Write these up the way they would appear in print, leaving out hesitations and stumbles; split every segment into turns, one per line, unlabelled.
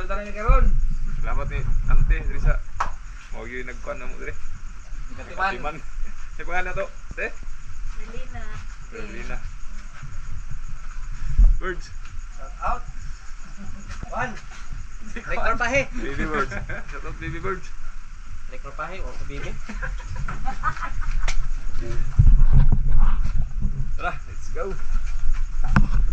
tanan ni karon.
Salamat ni Ante Drisa. Mo gyud nagkuan na mo dire. Katiman. Sa pangalan to, te?
Melina.
Berlina. Birds.
Shout out. One. Rekor pahe.
Baby birds. Shout out baby birds.
Rekor pahe o sa bibi.
Tara, let's go.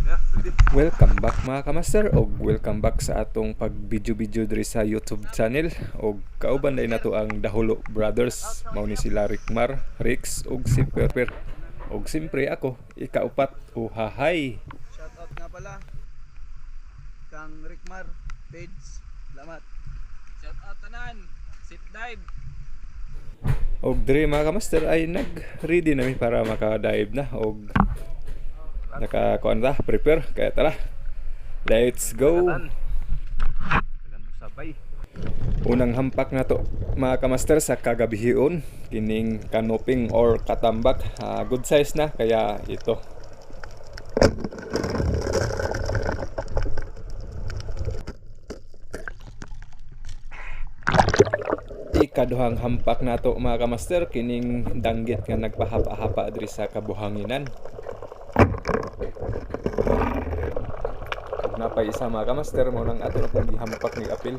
Yeah, ready.
Welcome back mga kamaster o welcome back sa atong pag-video diri sa YouTube channel o kauban day nato ang Dahulo Brothers. Mao ni sila Rickmar, Rix ug si Perper. Og simpre ako ikaupat uhahay.
Shout out nga pala kang Rickmar page. Salamat.
Shout out tanan. Sit dive.
Og diri mga kamaster ay nag-ready na mi para maka-dive na og nakakuan ta, prepare kaya tara. Let's go.
Sabay.
Unang hampak na to mga kamaster sa kagabihion kining canoping or katambak. Good size na kaya ito. Ikaduhang hampak na to mga kamaster kining danggit nga nagpahapa-hapa diri sa kabuhanginan. Napay isa mga kamaster mo nang ato na paghihampak ni apil.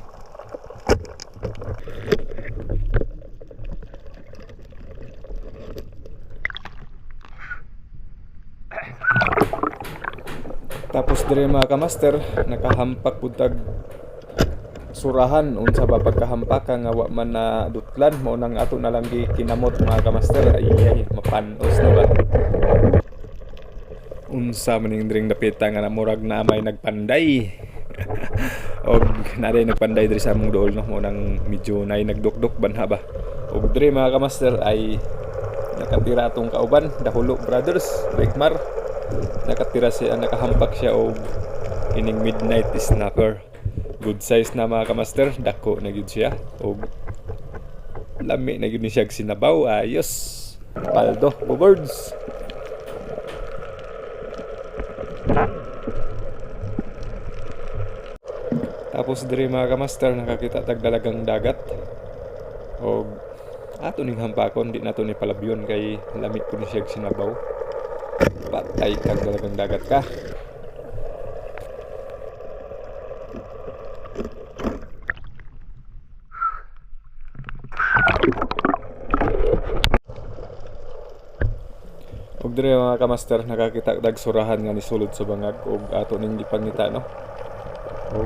Tapos dire mga kamaster nakahampak pud tag surahan unsa ba pagkahampak nga wa man na dutlan mo nang ato na lang kinamot mga kamaster ay mapanos na ba. Unsa maning dring dapita nga murag na may nagpanday. Og naday nagpanday diri sa among dool no mo nang medyo nay nagdukduk banha ba. Og diri mga kamaster ay nakatira atong kauban Dahulo Brothers, Rickmar. Nakatira siya, nakahampak siya og kining midnight snapper. Good size na mga kamaster, dako na gyud siya og lami na gyud ni siya sinabaw. Ayos. Paldo, birds. Tapos diri mga kamaster nakakita tag dalagang dagat. Og ato ning hampakon di nato ni palabyon kay lami ko ni siya sinabaw. Patay kag dalagang dagat ka. Og dire mga kamaster nakakita dag surahan nga ni sulod sa bangag og ato ning gipangita no. Og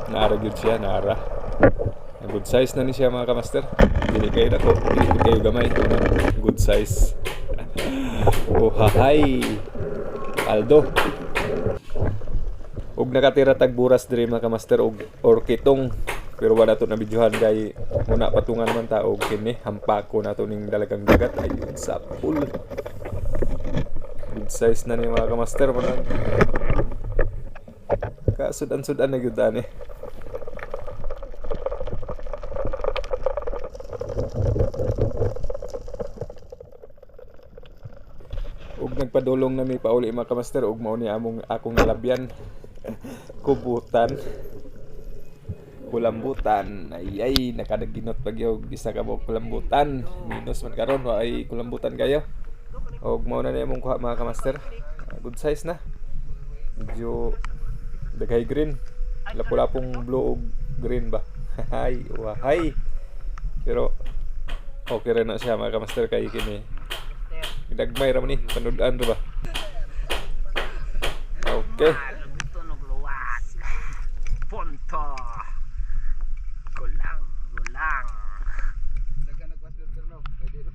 naara gyud siya, naara. Good size na ni siya mga kamaster. Dili kay dako, dili kay gamay, good size. Oh hahay. Aldo. Og nakatira tag buras diri mga kamaster og or kitong pero wala to na videohan kay muna patungan man ta og kini hampako nato ning dalagang dagat ay sa pool. Good size na ni mga kamaster mo nang kasudan-sudan na gyud ani. Og nagpadulong na mi pauli mga kamaster og mao ni akong nalabyan. Kubutan. Kulambutan. Ay nakadaginot pagyo isa ka mo kulambutan. Minus man karon wa ay kulambutan kayo. Og mao na nimong kuha mga kamaster. Good size na. Medyo daghay green. Lapu-lapong blue og green ba. Hay, wahay. Pero okay rin na siya mga kamaster kay kini. Dagmay ra man ni panudan ra ba. Okay.
Tunog luwag. Punto. Gulang.
Dagan nagpas-filter no. Pwede ra.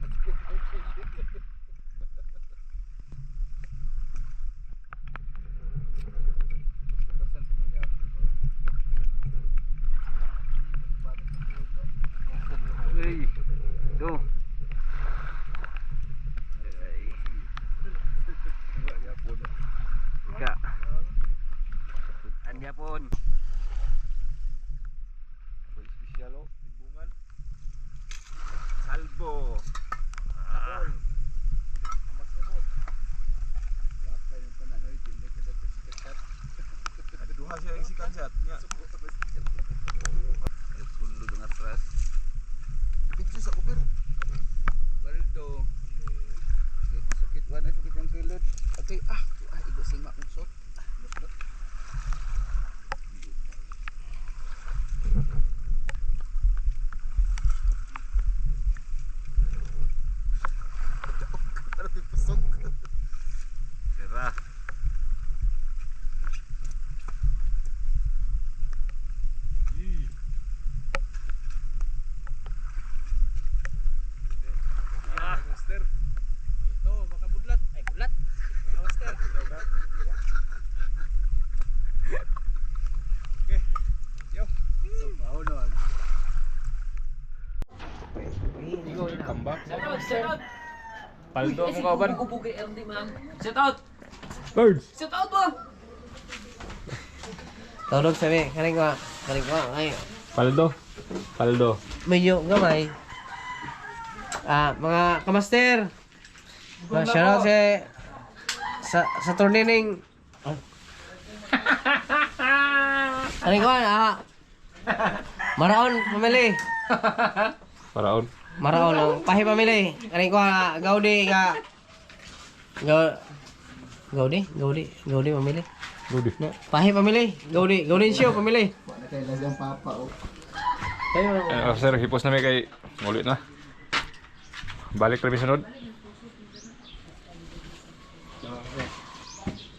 Hey. Do. Ka. Anya pun.
Special oh, timbungan.
Salbo.
Duha siya yung sikan shot niya.
Pulo ng atras. Pidyo sa kupir. Baldo. Sakit wala sakit ang kilot. Okay, igo sima kong shot. Para pipasok.
Sira. Master.
Ito, baka budlat. Ay, budlat. Baka master.
Okay. Yo.
Sabaw nun.
Come back.
Shout out.
Paldo mo kauban.
Ubugi LD man. Shout out.
Birds.
Shout out mo.
Tawag sabi, karing ko, ay,
Paldo.
medyo gamay. Mga kamaster, shoutout sa turnining. Karing ko, Maraon, pamili.
Paraon.
Maraon, ang pahi pamili. Karing ko, Gaudi, Gaudi pamili.
Gudi.
No, pahi pamili. Gaudin siyo pamili.
Nakailas yung papa o.
Sir, hipos na may kay ulit na. Balik kami sunod.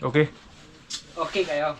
Okay.
Okay kayo.